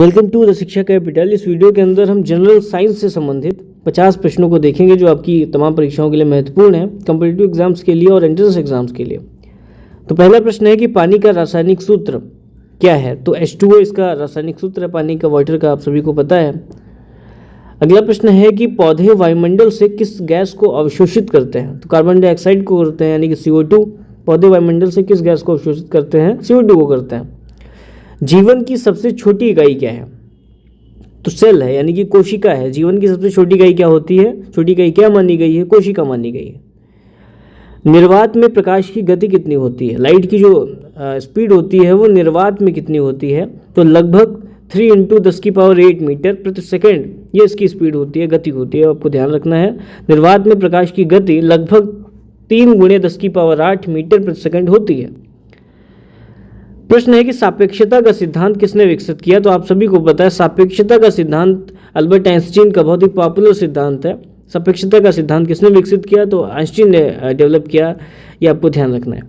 Welcome to the शिक्षा capital. इस video के अंदर हम जनरल साइंस से संबंधित 50 प्रश्नों को देखेंगे जो आपकी तमाम परीक्षाओं के लिए महत्वपूर्ण है, कॉम्पिटिटिव एग्जाम्स के लिए और एंट्रेंस एग्जाम्स के लिए। तो पहला प्रश्न है कि पानी का रासायनिक सूत्र क्या है। तो H2O इसका रासायनिक सूत्र है पानी का, वाटर का, आप सभी को पता है। अगला प्रश्न है कि पौधे वायुमंडल से किस गैस को अवशोषित करते हैं। तो कार्बन डाइऑक्साइड को करते हैं, यानी कि CO2। पौधे वायुमंडल से किस गैस को अवशोषित करते हैं? CO2 को करते हैं। जीवन की सबसे छोटी इकाई क्या है? तो सेल है, यानी कि कोशिका है। जीवन की सबसे छोटी इकाई क्या होती है? छोटी इकाई क्या मानी गई है? कोशिका मानी गई है। निर्वात में प्रकाश की गति कितनी होती है? लाइट की जो स्पीड होती है वो निर्वात में कितनी होती है? तो लगभग 3 × 10⁸ मीटर प्रति सेकेंड ये इसकी स्पीड होती है, गति होती है, आपको ध्यान रखना है। निर्वात में प्रकाश की गति लगभग 3 × 10⁸ मीटर प्रति सेकेंड होती है। प्रश्न है कि सापेक्षता का सिद्धांत किसने विकसित किया। तो आप सभी को पता है सापेक्षता का सिद्धांत अल्बर्ट आइंस्टीन का बहुत ही पॉपुलर सिद्धांत है। सापेक्षता का सिद्धांत किसने विकसित किया? तो आइंस्टीन ने डेवलप किया, ये आपको ध्यान रखना है।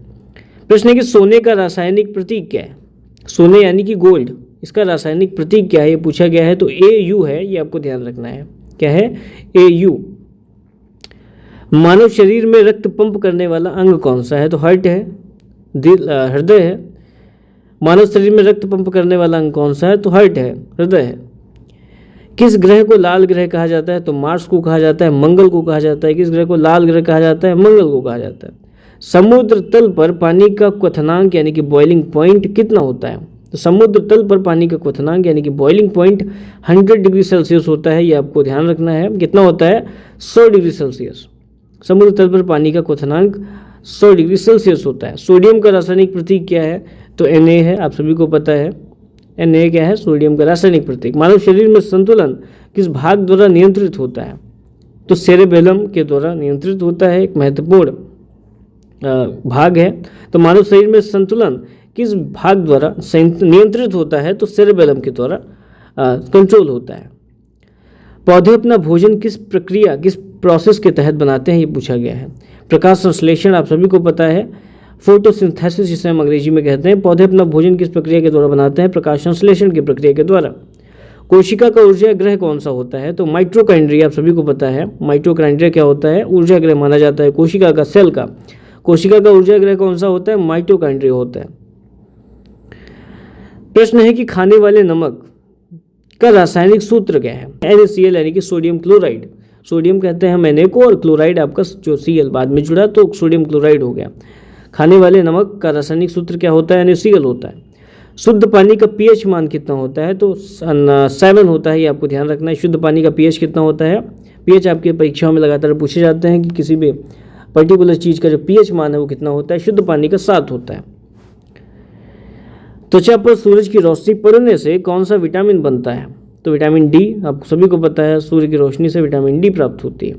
प्रश्न है कि सोने का रासायनिक प्रतीक क्या है? सोने यानी कि गोल्ड, इसका रासायनिक प्रतीक क्या है, ये पूछा गया है। तो AU है, ये आपको ध्यान रखना है। क्या है? AU। मानव शरीर में रक्त पंप करने वाला अंग कौन सा है? तो हार्ट है, हृदय है। मानव शरीर में रक्त पंप करने वाला अंग कौन सा है? तो हार्ट है, हृदय है। किस ग्रह को लाल ग्रह कहा जाता है? तो मार्स को कहा जाता है, मंगल को कहा जाता है। किस ग्रह को लाल ग्रह कहा जाता है? मंगल को कहा जाता है। समुद्र तल पर पानी का क्वथनांक यानी कि बॉइलिंग पॉइंट कितना होता है? तो समुद्र तल पर पानी का क्वथनांक यानी कि बॉइलिंग पॉइंट 100 डिग्री सेल्सियस होता है, ये आपको ध्यान रखना है। कितना होता है? 100 डिग्री सेल्सियस। समुद्र तल पर पानी का क्वथनांक 100 डिग्री सेल्सियस होता है। सोडियम का रासायनिक प्रतीक क्या है? तो Na है, आप सभी को पता है। Na क्या है? सोडियम का रासायनिक प्रतीक। मानव शरीर में संतुलन किस भाग द्वारा नियंत्रित होता है? तो सेरेबेलम के द्वारा नियंत्रित होता है, एक महत्वपूर्ण भाग है। तो मानव शरीर में संतुलन किस भाग द्वारा नियंत्रित होता है? तो सेरेबेलम के द्वारा कंट्रोल होता है। पौधे अपना भोजन किस प्रक्रिया, किस प्रोसेस के तहत बनाते हैं, ये पूछा गया है। प्रकाश संश्लेषण आप सभी को पता है, फोटोसिंथेसिस जिसे हम अंग्रेजी में कहते हैं। पौधे अपना भोजन किस प्रक्रिया के द्वारा बनाते हैं? प्रकाश संश्लेषण की प्रक्रिया के द्वारा। कोशिका का ऊर्जा ग्रह कौन सा होता है? तो माइटोकॉन्ड्रिया, आप सभी को पता है। माइटोकॉन्ड्रिया क्या होता है? ऊर्जा ग्रह माना जाता है कोशिका का, सेल का। कोशिका का ऊर्जा ग्रह कौन सा होता है? माइटोकॉन्ड्रिया होता है। प्रश्न है कि खाने वाले नमक का रासायनिक सूत्र क्या है? NaCl यानी कि सोडियम क्लोराइड। सोडियम कहते हैं हम Na को, और क्लोराइड आपका जो Cl बाद में जुड़ा तो सोडियम क्लोराइड हो गया। खाने वाले नमक का रासायनिक सूत्र क्या होता है? NaCl होता है। शुद्ध पानी का pH मान कितना होता है? तो 7 होता है, ये आपको ध्यान रखना है। शुद्ध पानी का pH कितना होता है? pH आपके परीक्षाओं में लगातार पूछे जाते हैं कि किसी भी पर्टिकुलर चीज़ का जो pH मान है वो कितना होता है? शुद्ध पानी का 7 होता है। त्वचा पर सूरज की रोशनी पड़ने से कौन सा विटामिन बनता है? तो विटामिन D, आप सभी को पता है, सूर्य की रोशनी से विटामिन D प्राप्त होती है।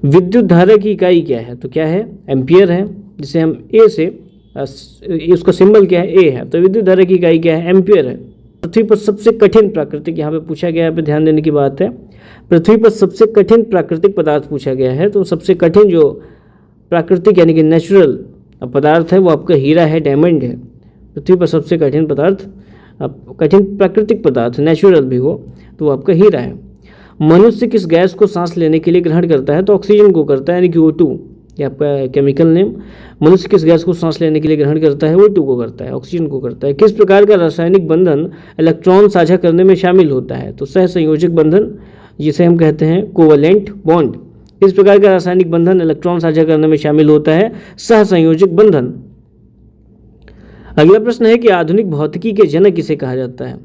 विद्युत धारा की इकाई क्या है? तो क्या है? एम्पियर है, जिसे हम A से, उसका सिंबल क्या है? A है। तो विद्युत धारा की इकाई क्या है? एम्पियर है। पृथ्वी पर सबसे कठिन प्राकृतिक, यहाँ पे पूछा गया है, यहाँ पे ध्यान देने की बात है। पृथ्वी पर सबसे कठिन प्राकृतिक पदार्थ पूछा गया है। तो सबसे कठिन जो प्राकृतिक यानी कि नेचुरल पदार्थ है वो आपका हीरा है, डायमंड है। पृथ्वी पर सबसे कठिन पदार्थ, कठिन प्राकृतिक पदार्थ नेचुरल भी हो तो वो आपका हीरा है। मनुष्य किस गैस को सांस लेने के लिए ग्रहण करता है? तो ऑक्सीजन को करता है, यानी कि O2, ये आपका केमिकल नेम। मनुष्य किस गैस को सांस लेने के लिए ग्रहण करता है? O2 को करता है, ऑक्सीजन को करता है। किस प्रकार का रासायनिक बंधन इलेक्ट्रॉन साझा करने में शामिल होता है? तो सहसंयोजक बंधन, जिसे हम कहते हैं कोवलेंट बॉन्ड। किस प्रकार का रासायनिक बंधन इलेक्ट्रॉन साझा करने में शामिल होता है? सहसंयोजक बंधन। अगला प्रश्न है कि आधुनिक भौतिकी के जनक किसे कहा जाता है?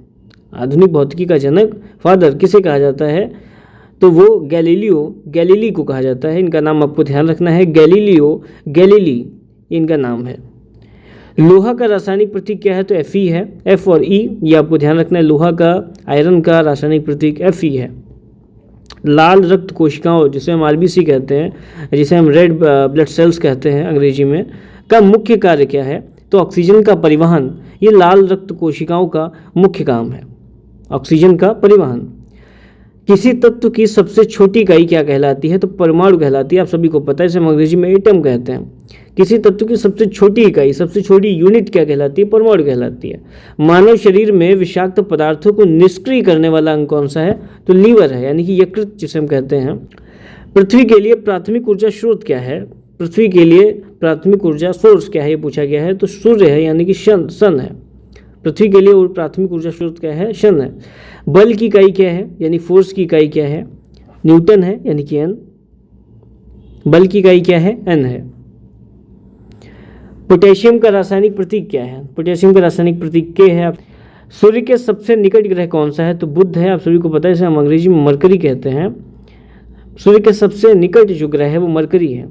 आधुनिक भौतिकी का जनक, फादर, किसे कहा जाता है? तो वो गैलीली को कहा जाता है। इनका नाम आपको ध्यान रखना है, गैलीलियो गैलीली इनका नाम है। लोहा का रासायनिक प्रतीक क्या है? तो Fe है, F और E, ये आपको ध्यान रखना है। लोहा का, आयरन का रासायनिक प्रतीक Fe है। लाल रक्त कोशिकाओं, जिसे हम RBC कहते हैं, जिसे हम रेड ब्लड सेल्स कहते हैं अंग्रेजी में, का मुख्य कार्य क्या है? तो ऑक्सीजन का परिवहन, ये लाल रक्त कोशिकाओं का मुख्य काम है, ऑक्सीजन का परिवहन। किसी तत्व की सबसे छोटी इकाई क्या कहलाती है? तो परमाणु कहलाती है। आप सभी को पता है, इसे हम अंग्रेजी में एटम कहते हैं। किसी तत्व की सबसे छोटी इकाई, सबसे छोटी यूनिट क्या कहलाती है? परमाणु कहलाती है। मानव शरीर में विषाक्त पदार्थों को निष्क्रिय करने वाला अंग कौन सा है? तो लीवर है, यानी कि यकृत जिसे हम कहते हैं। पृथ्वी के लिए प्राथमिक ऊर्जा स्रोत क्या है? पृथ्वी के लिए प्राथमिक ऊर्जा सोर्स क्या है, ये पूछा गया है। तो सूर्य है, यानी कि सन है। पृथ्वी के लिए प्राथमिक ऊर्जा स्रोत क्या है? सन है। बल की इकाई क्या है, यानी फोर्स की इकाई क्या है? न्यूटन है, यानी कि एन। बल की इकाई क्या है? एन है। पोटेशियम का रासायनिक प्रतीक क्या है? पोटेशियम का रासायनिक प्रतीक के है। सूर्य के सबसे निकट ग्रह कौन सा है? तो बुध है। आप सभी को पता है, इसे हम अंग्रेजी में मरकरी कहते हैं। सूर्य के सबसे निकट जो ग्रह है वो मरकरी है।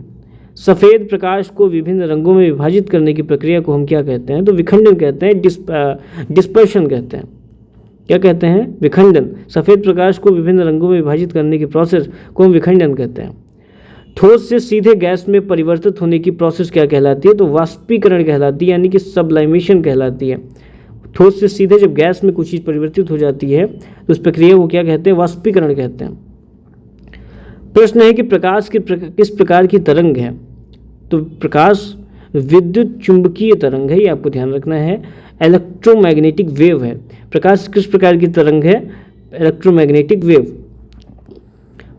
सफ़ेद प्रकाश को विभिन्न रंगों में विभाजित करने की प्रक्रिया को हम क्या कहते हैं? तो विखंडन कहते हैं, डिस्पर्शन कहते हैं। क्या कहते हैं? विखंडन। सफ़ेद प्रकाश को विभिन्न रंगों में विभाजित करने की प्रोसेस को हम विखंडन कहते हैं। ठोस से सीधे गैस में परिवर्तित होने की प्रोसेस क्या कहलाती है? तो वाष्पीकरण कहलाती है, यानी कि सब्लाइमेशन कहलाती है। ठोस से सीधे जब गैस में कुछ चीज़ परिवर्तित हो जाती है तो उस प्रक्रिया को क्या कहते हैं? वाष्पीकरण कहते हैं। प्रश्न है कि प्रकाश किस प्रकार की तरंग है? तो प्रकाश विद्युत चुंबकीय तरंग है, ये आपको ध्यान रखना है। इलेक्ट्रोमैग्नेटिक वेव है। प्रकाश किस प्रकार की तरंग है? Electromagnetic wave.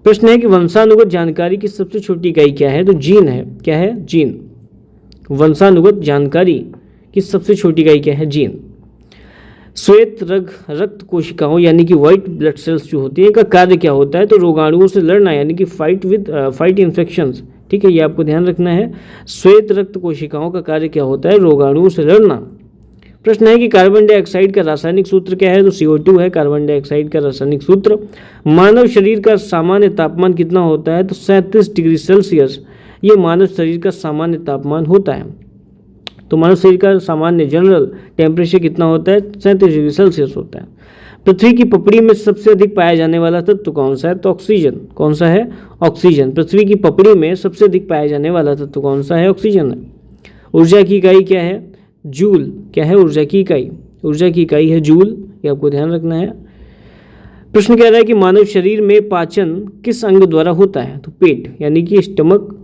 प्रश्न है कि वंशानुगत जानकारी की सबसे छोटी इकाई क्या है? तो जीन है। क्या है? जीन। वंशानुगत जानकारी की सबसे छोटी इकाई क्या है? जीन। श्वेत रक्त कोशिकाओं यानी कि व्हाइट ब्लड सेल्स जो होती है, इनका कार्य क्या होता है? तो रोगाणुओं से लड़ना, यानी कि फाइट इन्फेक्शंस। ठीक है, ये आपको ध्यान रखना है। श्वेत रक्त कोशिकाओं का कार्य क्या होता है? रोगाणुओं से लड़ना। प्रश्न है कि कार्बन डाइऑक्साइड का रासायनिक सूत्र क्या है? तो CO2 है कार्बन डाइऑक्साइड का रासायनिक सूत्र। मानव शरीर का सामान्य तापमान कितना होता है? तो 37 डिग्री सेल्सियस ये मानव शरीर का सामान्य तापमान होता है। तो मानव शरीर का सामान्य जनरल टेम्परेचर कितना होता है? 37 डिग्री सेल्सियस होता है। पृथ्वी की पपड़ी में सबसे अधिक पाया जाने वाला तत्व कौन सा है? तो ऑक्सीजन। कौन सा है? ऑक्सीजन। पृथ्वी की पपड़ी में सबसे अधिक पाया जाने वाला तत्व कौन सा है? ऑक्सीजन है। ऊर्जा की इकाई क्या है? जूल। क्या है ऊर्जा की इकाई? ऊर्जा की इकाई है जूल, ये आपको ध्यान रखना है। प्रश्न कह रहा है कि मानव शरीर में पाचन किस अंग द्वारा होता है? तो पेट, यानी कि स्टमक।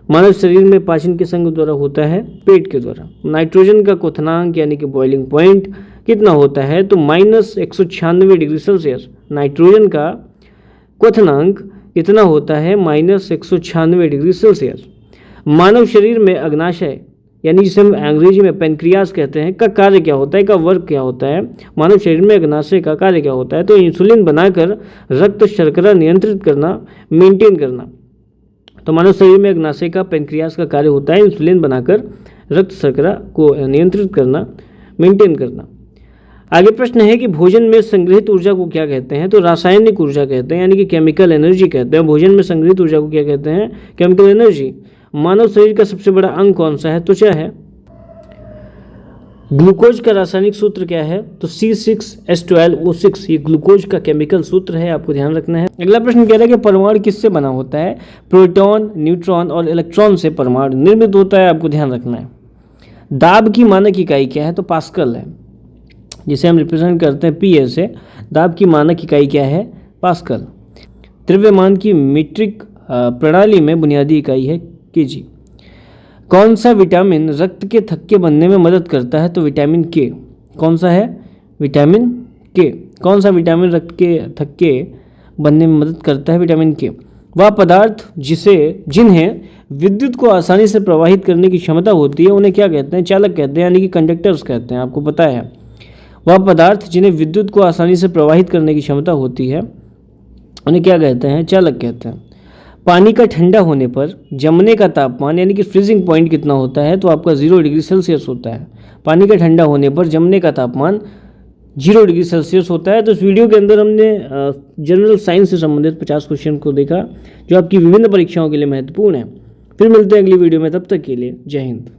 मानव शरीर में पाचन किस अंग द्वारा होता है? पेट के द्वारा। नाइट्रोजन का क्वथनांक यानी कि बॉइलिंग पॉइंट कितना होता है? तो -196 डिग्री सेल्सियस। नाइट्रोजन का क्वथनांक कितना होता है? -196 डिग्री सेल्सियस। मानव शरीर में अग्नाशय यानी जिसे हम अंग्रेजी में पेनक्रियास कहते हैं, का कार्य क्या होता है? का वर्क क्या होता है? मानव शरीर में अग्नाशय का कार्य क्या होता है? तो इंसुलिन बनाकर रक्त शर्करा नियंत्रित करना, मेंटेन करना। तो मानव शरीर में अग्नाशय का, पेनक्रियास का कार्य होता है इंसुलिन बनाकर रक्त शर्करा को नियंत्रित करना, मेंटेन करना। आगे प्रश्न है कि भोजन में संग्रहित ऊर्जा को क्या कहते हैं? तो रासायनिक ऊर्जा कहते हैं, यानी कि केमिकल एनर्जी कहते हैं। भोजन में संग्रहित ऊर्जा को क्या कहते हैं? Chemical energy. मानव शरीर का सबसे बड़ा अंग कौन सा है? त्वचा है। ग्लूकोज का रासायनिक सूत्र क्या है? तो C6H12O6, ये ग्लूकोज का केमिकल सूत्र है, आपको ध्यान रखना है। अगला प्रश्न कह रहा है कि परमाणु किससे बना होता है? प्रोटॉन, न्यूट्रॉन और इलेक्ट्रॉन से परमाणु निर्मित होता है, आपको ध्यान रखना है। दाब की मानक इकाई क्या है? तो पास्कल है, जिसे हम रिप्रेजेंट करते हैं PA से। दाब की मानक इकाई क्या है? पास्कल। द्रव्यमान की मीट्रिक प्रणाली में बुनियादी इकाई है kg। कौन सा विटामिन रक्त के थक्के बनने में मदद करता है? तो विटामिन K। कौन सा है? Vitamin K। कौन सा विटामिन रक्त के थक्के बनने में मदद करता है? Vitamin K। वह पदार्थ जिन्हें विद्युत को आसानी से प्रवाहित करने की क्षमता होती है उन्हें क्या कहते हैं? चालक कहते हैं, यानी कि कंडक्टर्स कहते हैं, आपको पता है। वह पदार्थ जिन्हें विद्युत को आसानी से प्रवाहित करने की क्षमता होती है उन्हें क्या कहते हैं? चालक कहते हैं। पानी का ठंडा होने पर जमने का तापमान यानी कि फ्रीजिंग पॉइंट कितना होता है? तो आपका 0 डिग्री सेल्सियस होता है। पानी का ठंडा होने पर जमने का तापमान 0 डिग्री सेल्सियस होता है। तो इस वीडियो के अंदर हमने जनरल साइंस से संबंधित 50 क्वेश्चन को देखा, जो आपकी विभिन्न परीक्षाओं के लिए महत्वपूर्ण है। फिर मिलते हैं अगली वीडियो में, तब तक के लिए जय हिंद।